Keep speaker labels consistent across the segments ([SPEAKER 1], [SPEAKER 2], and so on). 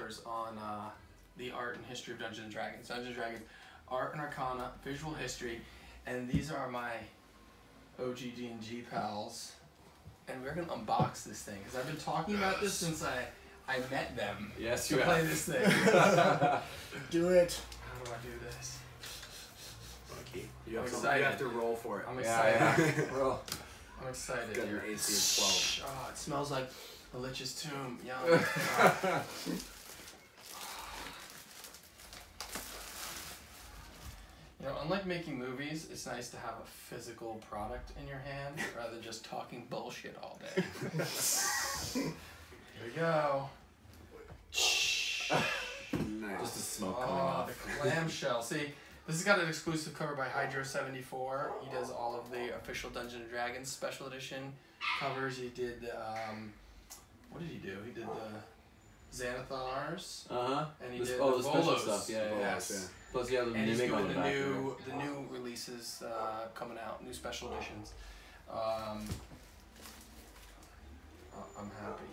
[SPEAKER 1] authors on the art and history of Dungeons and Dragons. Dungeons and Dragons, art and arcana, visual history, and these are my OG D&G pals. And we're gonna unbox this thing because I've been talking about this since I met them.
[SPEAKER 2] Yes,
[SPEAKER 1] to play this thing.
[SPEAKER 3] Do it.
[SPEAKER 1] How do I do this?
[SPEAKER 4] Monkey.
[SPEAKER 1] You have
[SPEAKER 4] to roll for it.
[SPEAKER 1] I'm excited.
[SPEAKER 2] Yeah. Roll.
[SPEAKER 1] I'm excited.
[SPEAKER 4] Got your AC is 12.
[SPEAKER 1] Oh, it smells like the Lich's tomb. Yum. You know, unlike making movies, it's nice to have a physical product in your hand rather than just talking bullshit all day. Here we go.
[SPEAKER 4] Nice.
[SPEAKER 2] Just the smoke coming off.
[SPEAKER 1] The clamshell. See, this has got an exclusive cover by Hydro74. He does all of the official Dungeons and Dragons special edition covers. He did, what did he do? He did the Xanathars. And he did
[SPEAKER 2] the
[SPEAKER 1] the
[SPEAKER 2] special
[SPEAKER 1] Volos.
[SPEAKER 2] stuff. Yeah, yeah.
[SPEAKER 1] Yes.
[SPEAKER 2] Yeah. Plus, yeah, the
[SPEAKER 1] And he's
[SPEAKER 2] mimic on
[SPEAKER 1] doing
[SPEAKER 2] the back.
[SPEAKER 1] the new releases coming out, new special editions. I'm happy.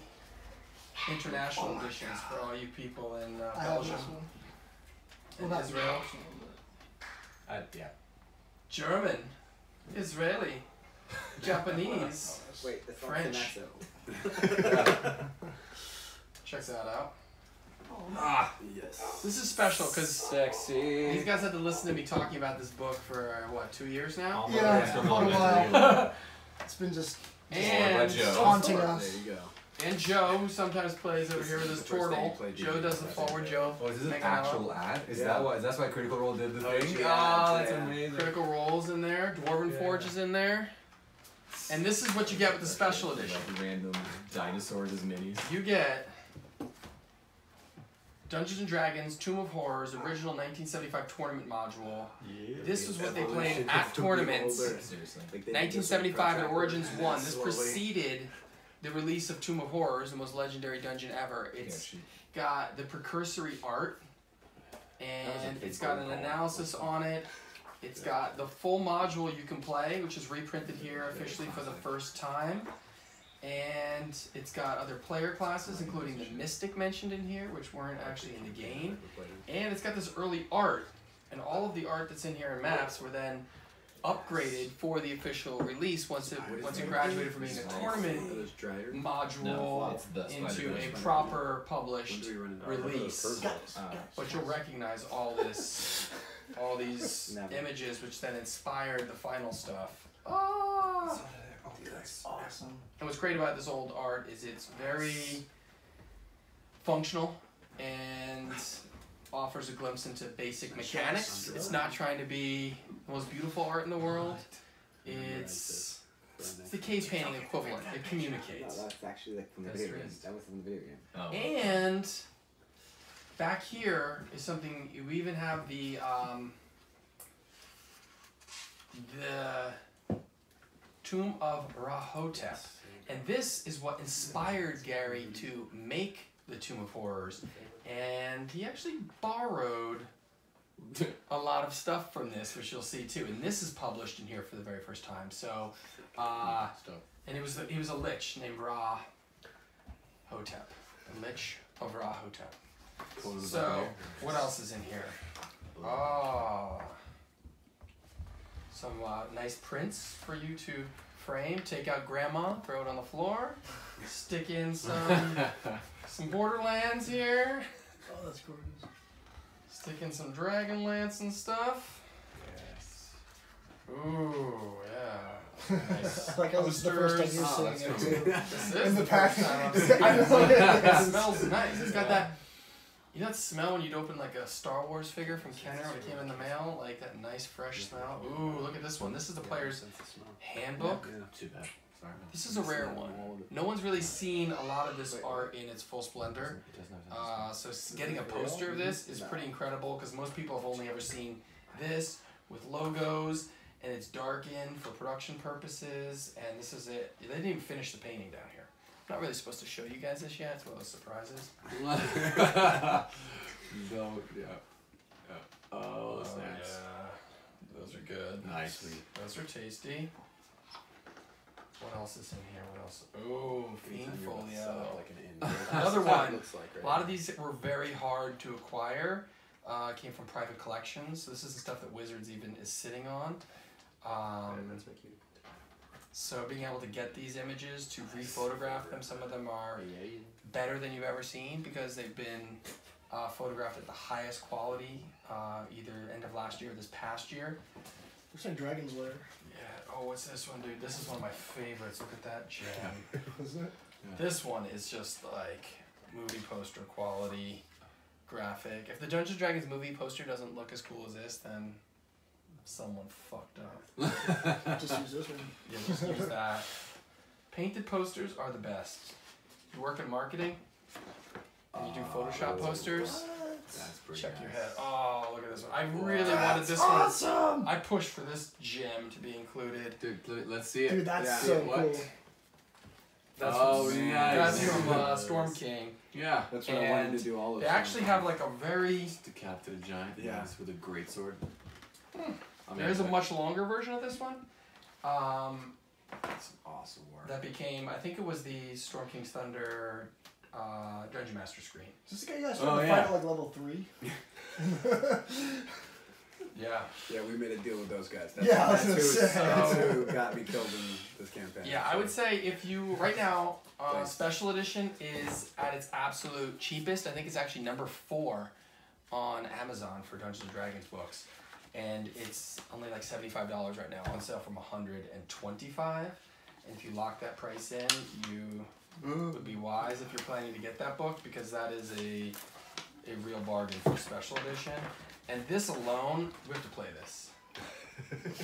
[SPEAKER 1] International editions for all you people in Belgium and Israel.
[SPEAKER 2] Yeah.
[SPEAKER 1] German, Israeli, Japanese,
[SPEAKER 4] Wait, that's
[SPEAKER 1] French. Check that out.
[SPEAKER 4] Yes.
[SPEAKER 1] This is special because
[SPEAKER 2] Sexy.
[SPEAKER 1] these guys had to listen to me talking about this book for what, 2 years now?
[SPEAKER 3] Yeah, it's been quite a while. It's been just
[SPEAKER 1] And
[SPEAKER 3] taunting us.
[SPEAKER 4] There you go.
[SPEAKER 1] And Joe, who sometimes plays over here with his turtle. Joe does the forward Joe.
[SPEAKER 2] Oh, is this an
[SPEAKER 1] Making
[SPEAKER 2] actual ad? Is
[SPEAKER 4] Yeah.
[SPEAKER 2] that why? That's why Critical Role did the thing?
[SPEAKER 4] yeah,
[SPEAKER 2] Oh, that's
[SPEAKER 4] yeah.
[SPEAKER 2] amazing.
[SPEAKER 1] Critical Role's in there. Dwarven Forge is in there. And this is what you get with the special edition.
[SPEAKER 2] Like random dinosaurs as minis.
[SPEAKER 1] You get Dungeons and Dragons Tomb of Horrors original 1975 tournament module.
[SPEAKER 4] Yeah.
[SPEAKER 1] This is what they play
[SPEAKER 4] Evolution
[SPEAKER 1] at
[SPEAKER 4] to be
[SPEAKER 1] tournaments.
[SPEAKER 4] older.
[SPEAKER 2] Seriously.
[SPEAKER 4] Like they
[SPEAKER 1] 1975 at Origins 1. This
[SPEAKER 4] slowly.
[SPEAKER 1] preceded the release of Tomb of Horrors, the most legendary dungeon ever. It's got the precursory art, and it's got an analysis on it. It's got the full module you can play, which is reprinted here officially for the first time. And it's got other player classes, including the Mystic mentioned in here, which weren't actually in the game. And it's got this early art, and all of the art that's in here in maps were then upgraded for the official release once it graduated from being a tournament module into a proper published release. But you'll recognize all these images, which then inspired the final stuff. Oh!
[SPEAKER 3] That's awesome.
[SPEAKER 1] And what's great about this old art is it's very functional and offers a glimpse into basic mechanics. It's not trying to be the most beautiful art in the world. It's the cave painting equivalent. It communicates.
[SPEAKER 4] No, that's actually like from the video game. That was from the video game.
[SPEAKER 2] Oh.
[SPEAKER 1] And back here is something you even have the Tomb of Rahotep, and this is what inspired Gary to make the Tomb of Horrors, and he actually borrowed a lot of stuff from this, which you'll see too, and this is published in here for the very first time. So, and he was a lich named Rahotep, the Lich of Rahotep. So, what else is in here? Oh. Some nice prints for you to frame. Take out grandma, throw it on the floor. Stick in some Borderlands here.
[SPEAKER 3] Oh, that's gorgeous.
[SPEAKER 1] Stick in some Dragonlance and stuff. Yes. Ooh, yeah. Nice.
[SPEAKER 3] Like how this is the first time you're seeing it too.
[SPEAKER 1] This
[SPEAKER 3] In
[SPEAKER 1] is
[SPEAKER 3] the
[SPEAKER 1] the
[SPEAKER 3] pack.
[SPEAKER 1] first time I'm seeing
[SPEAKER 3] I
[SPEAKER 1] it.
[SPEAKER 3] know
[SPEAKER 1] It smells nice. It's got that. You know that smell when you'd open like a Star Wars figure from Kenner when it came in the mail? Like that nice fresh smell. Ooh, look at this one. This is the player's handbook.
[SPEAKER 2] Too bad. Sorry.
[SPEAKER 1] This is a rare one. No one's really seen a lot of this art in its full splendor. So getting a poster of this is pretty incredible because most people have only ever seen this with logos and it's darkened for production purposes, and this is it. They didn't even finish the painting down here. I'm not really supposed to show you guys this yet. It's one of those surprises.
[SPEAKER 2] No, yeah. Oh,
[SPEAKER 1] Oh,
[SPEAKER 2] snaps.
[SPEAKER 1] yeah. Those are good.
[SPEAKER 2] Nicely.
[SPEAKER 1] Those are tasty. What else is in here? What else? Oh, Fiendful, yeah.
[SPEAKER 4] Like an
[SPEAKER 1] Another one.
[SPEAKER 4] Looks like, right?
[SPEAKER 1] A lot of these were very hard to acquire. Came from private collections. So this is the stuff that Wizards even is sitting on.
[SPEAKER 4] That's very cute.
[SPEAKER 1] So being able to get these images, to re-photograph them, some of them are better than you've ever seen because they've been photographed at the highest quality, either end of last year or this past year.
[SPEAKER 3] Looks like Dragon's Lair.
[SPEAKER 1] Yeah. Oh, what's this one, dude? This is one of my favorites. Look at that gem.
[SPEAKER 3] Was it?
[SPEAKER 1] This one is just like movie poster quality graphic. If the Dungeons & Dragons movie poster doesn't look as cool as this, then someone fucked up.
[SPEAKER 3] Just use this one.
[SPEAKER 1] Yeah, just use that. Painted posters are the best. You work in marketing and you do Photoshop posters.
[SPEAKER 2] That's pretty
[SPEAKER 1] Check
[SPEAKER 2] nice.
[SPEAKER 1] your head. Oh, look at this one. I really wanted
[SPEAKER 3] That's
[SPEAKER 1] this
[SPEAKER 3] awesome!
[SPEAKER 1] one. I pushed for this gem to be included.
[SPEAKER 2] Dude, let's see it.
[SPEAKER 3] Dude, that's
[SPEAKER 4] Yeah.
[SPEAKER 3] so
[SPEAKER 2] What?
[SPEAKER 3] cool.
[SPEAKER 1] That's
[SPEAKER 2] Oh,
[SPEAKER 1] from,
[SPEAKER 2] nice.
[SPEAKER 1] That's from Storm King.
[SPEAKER 2] Yeah.
[SPEAKER 4] That's what I wanted to do all of
[SPEAKER 1] They actually have like a very...
[SPEAKER 2] Just decapitated giant.
[SPEAKER 4] Yeah.
[SPEAKER 2] Yes, with a great sword.
[SPEAKER 1] There's a much longer version of this one.
[SPEAKER 2] That's awesome work.
[SPEAKER 1] That became, I think it was the Storm King's Thunder Dungeon Master screen.
[SPEAKER 3] Is this the guy you guys started to fight at like level 3?
[SPEAKER 1] Yeah.
[SPEAKER 4] Yeah, we made a deal with those guys.
[SPEAKER 3] Yeah, I was gonna
[SPEAKER 4] who,
[SPEAKER 3] say.
[SPEAKER 4] That's who got me killed in this campaign.
[SPEAKER 1] Yeah, I would say if you, right now, Special Edition is at its absolute cheapest. I think it's actually number 4 on Amazon for Dungeons & Dragons books. And it's only like $75 right now, on sale from $125. And if you lock that price in, you would be wise if you're planning to get that book, because that is a real bargain for Special Edition. And this alone, we have to play this.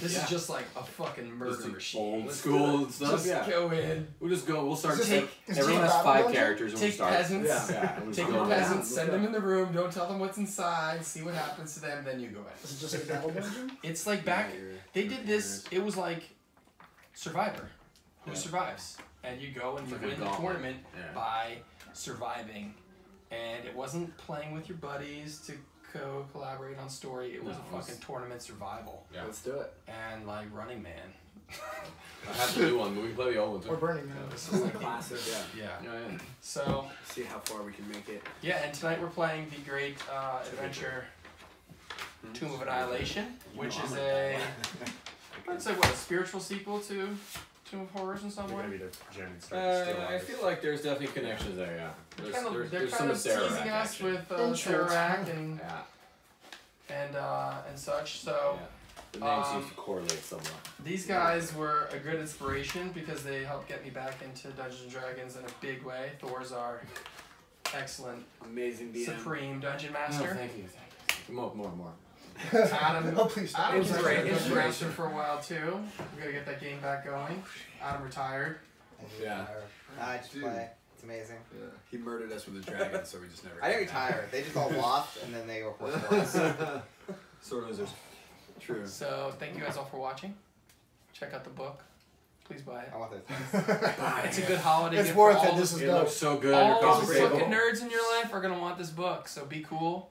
[SPEAKER 1] This is just like a fucking murder machine.
[SPEAKER 2] Old school and stuff.
[SPEAKER 1] Just go in.
[SPEAKER 2] We'll just go. We'll start.
[SPEAKER 3] Is
[SPEAKER 2] Everyone has 5 characters and we'll
[SPEAKER 1] Take
[SPEAKER 2] start.
[SPEAKER 1] peasants.
[SPEAKER 2] Yeah. We'll just
[SPEAKER 1] Take
[SPEAKER 2] go
[SPEAKER 1] your
[SPEAKER 2] in.
[SPEAKER 1] peasants, send them in the room, don't tell them what's inside, see what happens to them, then you go in.
[SPEAKER 3] Is it just like a battle dungeon?
[SPEAKER 1] It's like back, they did this, it was like Survivor. Who survives? And you go and you
[SPEAKER 2] It's like a
[SPEAKER 1] win the
[SPEAKER 2] gauntlet.
[SPEAKER 1] tournament
[SPEAKER 2] Yeah.
[SPEAKER 1] by surviving. And it wasn't playing with your buddies to collaborate on story, it was a fucking tournament survival.
[SPEAKER 2] Yeah.
[SPEAKER 4] Let's do it.
[SPEAKER 1] And like Running Man.
[SPEAKER 2] I have to do one, but we can play the old one
[SPEAKER 3] Or
[SPEAKER 2] too.
[SPEAKER 3] Burning Man?
[SPEAKER 1] This is like
[SPEAKER 4] Classic. Yeah.
[SPEAKER 1] yeah.
[SPEAKER 2] Yeah.
[SPEAKER 1] So
[SPEAKER 4] See how far we can make it.
[SPEAKER 1] yeah, and tonight we're playing the great adventure Tomb of Annihilation, which is a, I'd say what, a spiritual sequel to Tomb of Horrors in some way?
[SPEAKER 2] I feel like there's definitely connections there. Yeah.
[SPEAKER 1] They're
[SPEAKER 2] There's
[SPEAKER 1] kind
[SPEAKER 2] some
[SPEAKER 1] of
[SPEAKER 2] Sararak,
[SPEAKER 1] teasing us
[SPEAKER 2] actually.
[SPEAKER 1] with
[SPEAKER 3] Insurance.
[SPEAKER 1] Sararak and
[SPEAKER 2] Yeah.
[SPEAKER 1] and such. So
[SPEAKER 2] The name seems to correlate somewhat.
[SPEAKER 1] these guys were a good inspiration because they helped get me back into Dungeons and Dragons in a big way. Thor's our excellent,
[SPEAKER 4] Amazing DM.
[SPEAKER 1] supreme dungeon
[SPEAKER 2] No,
[SPEAKER 1] master.
[SPEAKER 2] thank you. More.
[SPEAKER 1] Adam,
[SPEAKER 3] Oh, please stop.
[SPEAKER 1] Adam's a
[SPEAKER 3] Sorry.
[SPEAKER 1] great dungeon master for a while too. We gotta get that game back going. Adam retired.
[SPEAKER 4] Yeah.
[SPEAKER 5] I just play. It's amazing.
[SPEAKER 4] He murdered us with a dragon, so we just never.
[SPEAKER 5] I didn't retire. They just all lost, and then they go for us.
[SPEAKER 2] Sword losers.
[SPEAKER 4] True.
[SPEAKER 1] So thank you guys all for watching. Check out the book. Please buy it.
[SPEAKER 5] I want this.
[SPEAKER 1] It's a good holiday
[SPEAKER 3] It's
[SPEAKER 1] gift
[SPEAKER 3] worth
[SPEAKER 1] for
[SPEAKER 3] it.
[SPEAKER 1] all
[SPEAKER 3] This
[SPEAKER 1] the-
[SPEAKER 3] is
[SPEAKER 2] It
[SPEAKER 3] dope.
[SPEAKER 2] looks so good.
[SPEAKER 1] all
[SPEAKER 2] across
[SPEAKER 1] the
[SPEAKER 2] the table.
[SPEAKER 1] fucking nerds in your life are gonna want this book. So be cool.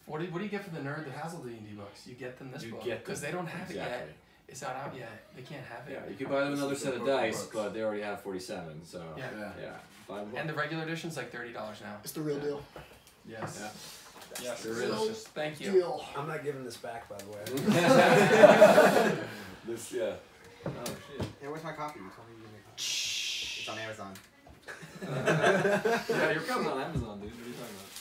[SPEAKER 1] What do you get for the nerd that has all the D&D books? You get them this
[SPEAKER 2] You
[SPEAKER 1] book
[SPEAKER 2] get them.
[SPEAKER 1] because they don't have it yet.
[SPEAKER 2] Exactly.
[SPEAKER 1] It's not out yet. They can't have it.
[SPEAKER 2] Yeah, you could buy them another set of dice, but they already have 47. So
[SPEAKER 1] Yeah.
[SPEAKER 2] yeah. Buy them.
[SPEAKER 1] And the regular edition's like $30 now.
[SPEAKER 3] It's the real deal.
[SPEAKER 1] Yes.
[SPEAKER 2] Yeah.
[SPEAKER 1] Yes.
[SPEAKER 2] There
[SPEAKER 1] It's
[SPEAKER 2] is.
[SPEAKER 1] delicious. Thank you.
[SPEAKER 3] Deal.
[SPEAKER 4] I'm not giving this back, by the way.
[SPEAKER 2] This yeah. Oh shit.
[SPEAKER 5] Hey, where's my copy? You told me you gave me a copy. It's on Amazon.
[SPEAKER 1] Yeah,
[SPEAKER 2] You're coming on Amazon, dude. What are you talking about?